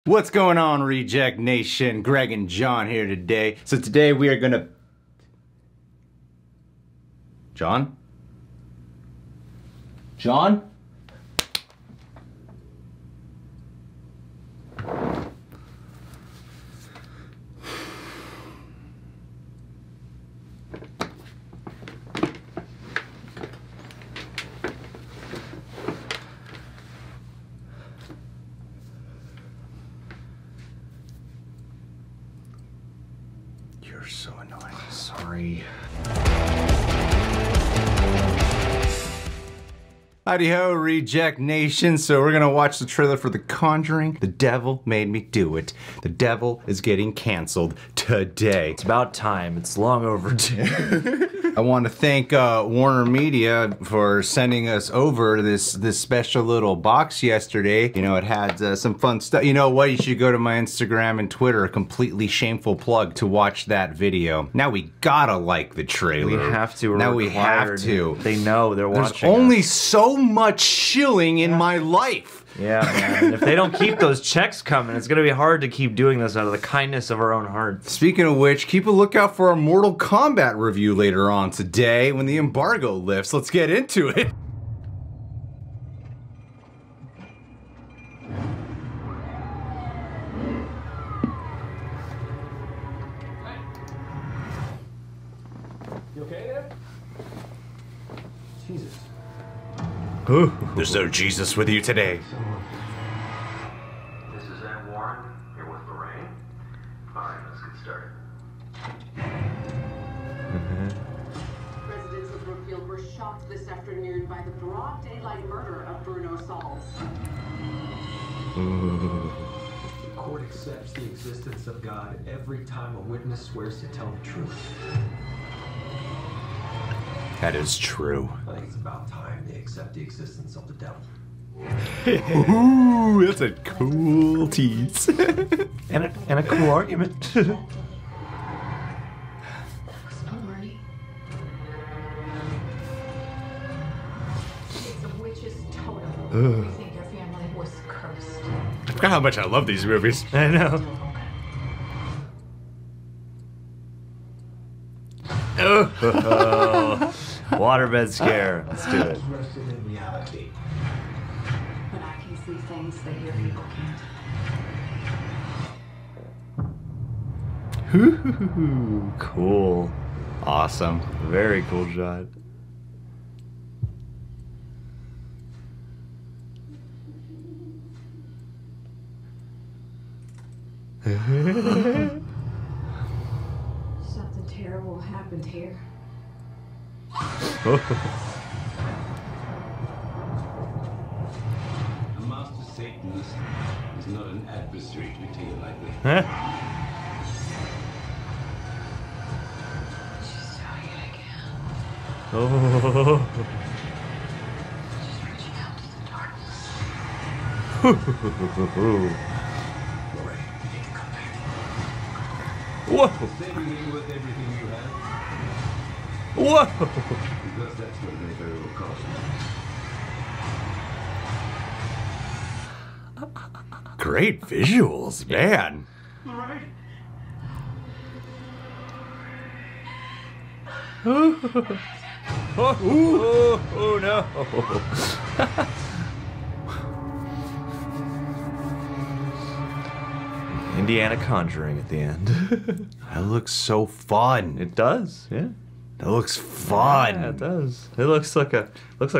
What's going on, Reject Nation? Greg and John here today. So today we are gonna... John? John? You're so annoying. Sorry. Howdy ho, Reject Nation. So we're gonna watch the trailer for The Conjuring. The devil made me do it. The devil is getting canceled today. It's about time. It's long overdue. I want to thank Warner Media for sending us over this special little box yesterday. You know, it had some fun stuff. You know what? You should go to my Instagram and Twitter, a completely shameful plug, to watch that video. Now we gotta like the trailer. We have to. Now we have to. They know they're watching. There's only so much shilling in my life. Yeah, man. If they don't keep those checks coming, it's gonna be hard to keep doing this out of the kindness of our own hearts. Speaking of which, keep a lookout for our Mortal Kombat review later on today when the embargo lifts. Let's get into it. You okay there? Jesus. There's no Jesus with you today. This is Warren, here with Lorraine. Alright, let's get started. Residents of Brookfield were shocked this afternoon by the broad daylight murder of Bruno Sauls. The court accepts the existence of God every time a witness swears to tell the truth. That is true. I think it's about time they accept the existence of the devil. Ooh, that's a cool tease. and a cool argument. Marty. It's a witch's totem. We think your family was cursed. I forgot how much I love these movies. I know. Oh. Waterbed scare. Let's do it. Rested in reality. But I can see things that your people can't. Cool. Awesome. Very cool shot. Something terrible happened here. A master Satanist is not an adversary to be taken lightly. Huh? She's doing it again. Oh. She's reaching out to the darkness. Lorraine, you need to come back. Whoa. Saving me with everything you have, Whoa. because that's what they very well call it. Great visuals, man. Lorraine? Oh no. Indiana Conjuring at the end. That looks so fun. It does, yeah. That looks fun. Yeah, it does. It looks like a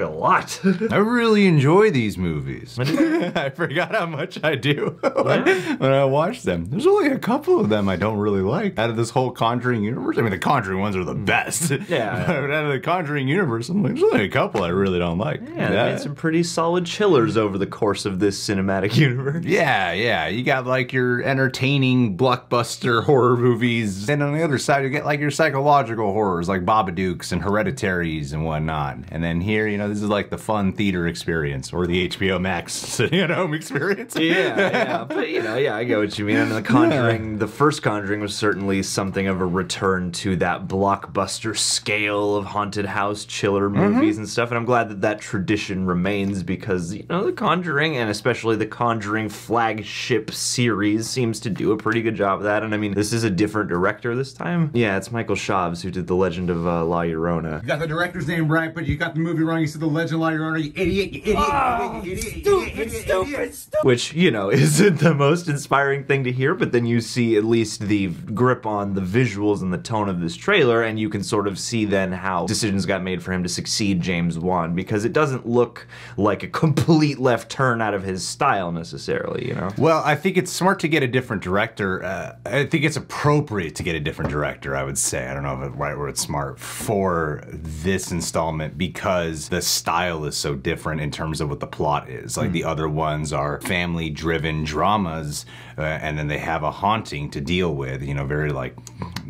lot. I really enjoy these movies. I do. I forgot how much I do when I watch them. There's only a couple of them I don't really like out of this whole Conjuring universe. I mean, the Conjuring ones are the best. Yeah. But out of the Conjuring universe, I'm like, there's only a couple I really don't like. Yeah, they made some pretty solid chillers over the course of this cinematic universe. Yeah. You got like your entertaining blockbuster horror movies, and on the other side, you get like your psychological horrors, like Babadooks and Hereditaries and whatnot. And then here, you know, this is like the fun theater experience or the HBO Max sitting at home experience. Yeah. But, you know, I get what you mean. And the Conjuring, the first Conjuring was certainly something of a return to that blockbuster scale of haunted house chiller movies and stuff. And I'm glad that that tradition remains because, you know, the Conjuring and especially the Conjuring flagship series seems to do a pretty good job of that. And I mean, this is a different director this time. Yeah, it's Michael Schaubs who did The Legend of La Llorona. You got the director's name right, but you got the movie wrong. You said The Legend of La Llorona, you idiot, you idiot, you idiot, you idiot. Which, you know, isn't the most inspiring thing to hear, but then you see at least the grip on the visuals and the tone of this trailer, and you can sort of see then how decisions got made for him to succeed James Wan, because it doesn't look like a complete left turn out of his style necessarily, you know? Well, I think it's smart to get a different director. I think it's appropriate to get a different director, I would say. I don't know if it's right word it's smart for this installment because the style is so different in terms of what the plot is. Like the other ones are family-driven dramas, and then they have a haunting to deal with, you know, very like,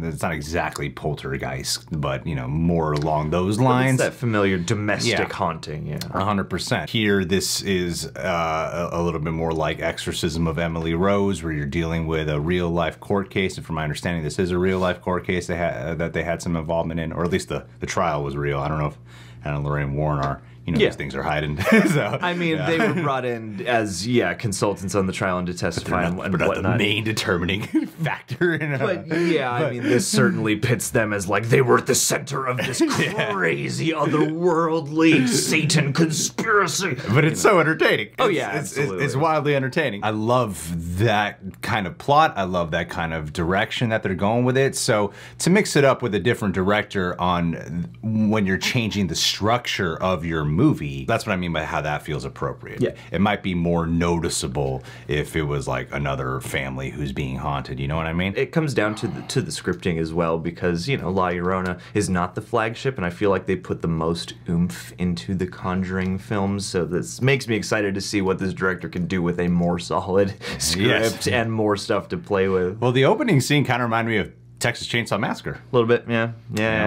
it's not exactly Poltergeist, but, you know, more along those lines. It's that familiar domestic haunting, 100%. Here, this is a little bit more like Exorcism of Emily Rose, where you're dealing with a real-life court case, and from my understanding, this is a real-life court case that they had some involvement in, or at least the trial was real. I don't know if Anna and Lorraine Warren are. You know, these things are hiding. So, I mean, they were brought in as, consultants on the trial and to testify and whatnot. But not the main determining factor. But I mean, this certainly pits them as like they were at the center of this crazy, otherworldly Satan conspiracy. But it's so entertaining. Oh yeah, absolutely. It's wildly entertaining. I love that kind of plot. I love that kind of direction that they're going with it. So to mix it up with a different director on when you're changing the structure of your movie, that's what I mean by how that feels appropriate. Yeah. It might be more noticeable if it was like another family who's being haunted, you know what I mean? It comes down to the scripting as well because, you know, La Llorona is not the flagship and I feel like they put the most oomph into the Conjuring films, so this makes me excited to see what this director can do with a more solid script and more stuff to play with. Well, the opening scene kind of reminded me of Texas Chainsaw Massacre. A little bit, yeah.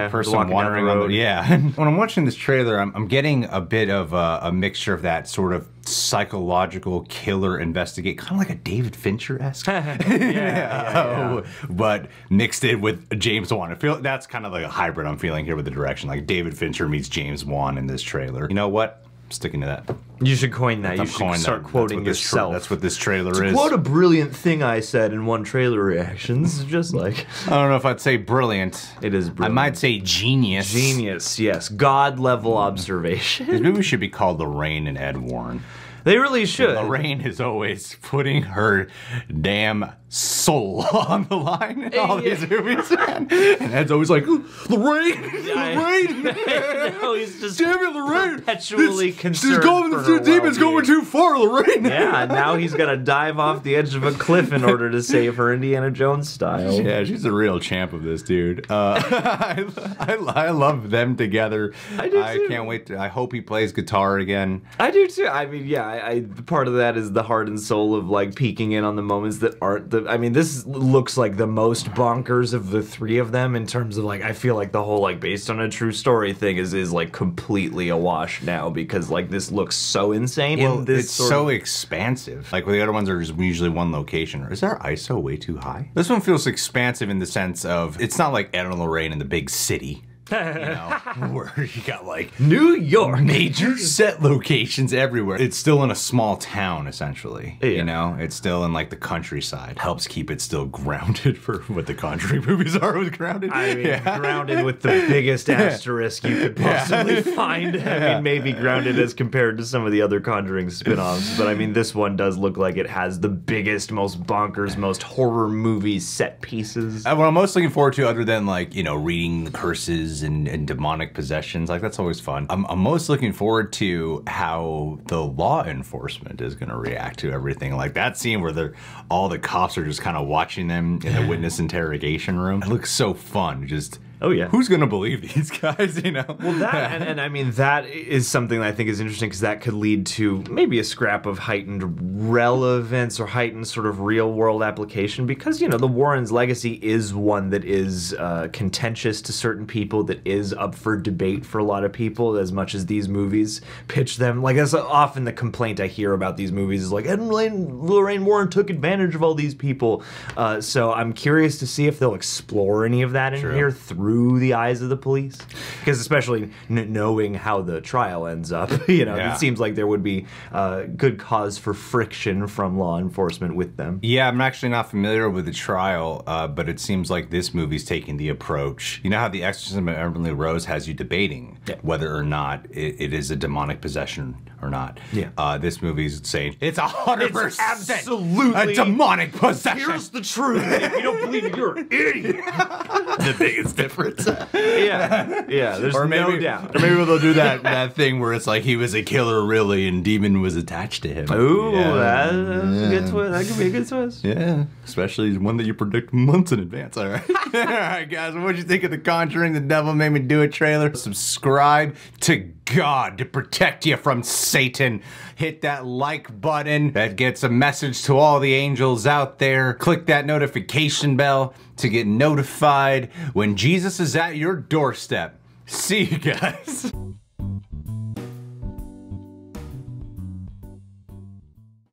Person wandering on the When I'm watching this trailer, I'm getting a bit of a mixture of that sort of psychological killer investigate, kind of like a David Fincher-esque. But mixed in with James Wan. I feel that's kind of like a hybrid I'm feeling here with the direction, like David Fincher meets James Wan in this trailer. You know what? I'm sticking to that. You should coin that. You should start quoting yourself. That's what this trailer is. Quote a brilliant thing I said in one trailer reaction. This is just like... I don't know if I'd say brilliant. It is brilliant. I might say genius. Genius, yes. God-level observation. This movie should be called Lorraine and Ed Warren. They really should. Lorraine is always putting her damn soul on the line in all these movies. And Ed's always like, Lorraine! Lorraine! No, he's just damn it, Lorraine! Perpetually concerned the demon's going too far, Lorraine! Yeah, now he's gonna dive off the edge of a cliff in order to save her Indiana Jones style. Yeah, she's the real champ of this, dude. I love them together. I do too. I can't wait to, I hope he plays guitar again. I do too. I mean, part of that is the heart and soul of like peeking in on the moments that aren't the. I mean, this looks like the most bonkers of the three of them in terms of like I feel like the whole like based on a true story thing is like completely a wash now because like this looks so insane. Well, it's so expansive. Like the other ones are just usually one location. Or is our ISO way too high? This one feels expansive in the sense of it's not like Ed and Lorraine in the big city. You know, where you got like New York, major set locations everywhere. It's still in a small town, essentially. Yeah. You know, it's still in like the countryside. Helps keep it still grounded for what the Conjuring movies are with grounded. I mean, grounded with the biggest asterisk you could possibly find. I mean, maybe grounded as compared to some of the other Conjuring spin-offs, but I mean, this one does look like it has the biggest, most bonkers, most horror movie set pieces. What I'm most looking forward to, other than like, you know, reading the curses and demonic possessions, like that's always fun. I'm most looking forward to how the law enforcement is going to react to everything. Like that scene where all the cops are just kind of watching them in the witness interrogation room. It looks so fun. Just Oh yeah. Who's gonna believe these guys, you know? Well, that and I mean that is something that I think is interesting because that could lead to maybe a scrap of heightened relevance or heightened sort of real world application because you know the Warrens' legacy is one that is contentious to certain people, that is up for debate for a lot of people. As much as these movies pitch them, like that's often the complaint I hear about these movies is like, Lorraine Warren took advantage of all these people. So I'm curious to see if they'll explore any of that in here through the eyes of the police, because especially knowing how the trial ends up, you know, it seems like there would be good cause for friction from law enforcement with them. Yeah, I'm actually not familiar with the trial, but it seems like this movie's taking the approach. You know how The Exorcism of Emily Rose has you debating whether or not it is a demonic possession or not. Yeah. This movie's saying it's 100% absolutely a demonic possession. Here's the truth. If you don't believe it, you're an idiot. The biggest difference. Yeah, there's no doubt. Or maybe they'll do that thing where it's like he was a killer really and demon was attached to him. Ooh, that's a good twist. That could be a good twist. Yeah, especially one that you predict months in advance. All right. All right, guys, what'd you think of The Conjuring, The Devil Made Me Do It trailer? Subscribe to God to protect you from Satan. Hit that like button. That gets a message to all the angels out there. Click that notification bell to get notified when Jesus is at your doorstep. See you guys.